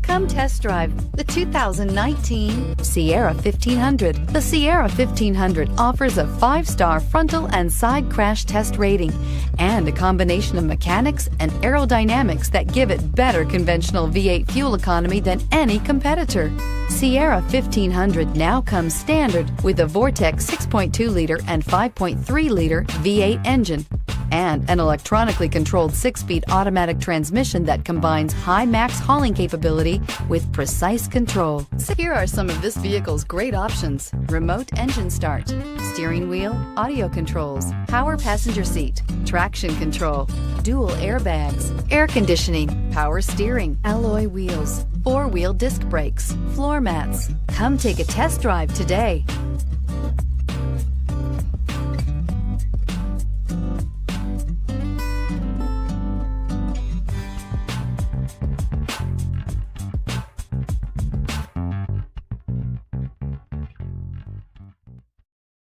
Come test drive the 2019 Sierra 1500. The Sierra 1500 offers a 5-star frontal and side crash test rating and a combination of mechanics and aerodynamics that give it better conventional V8 fuel economy than any competitor. Sierra 1500 now comes standard with a Vortex 6.2-liter and 5.3-liter V8 engine and an electronically controlled 6-speed automatic transmission that combines high max hauling capability with precise control. So here are some of this vehicle's great options: remote engine start, steering wheel audio controls, power passenger seat, traction control, dual airbags, air conditioning, power steering, alloy wheels, 4-wheel disc brakes, floor mats. Come take a test drive today.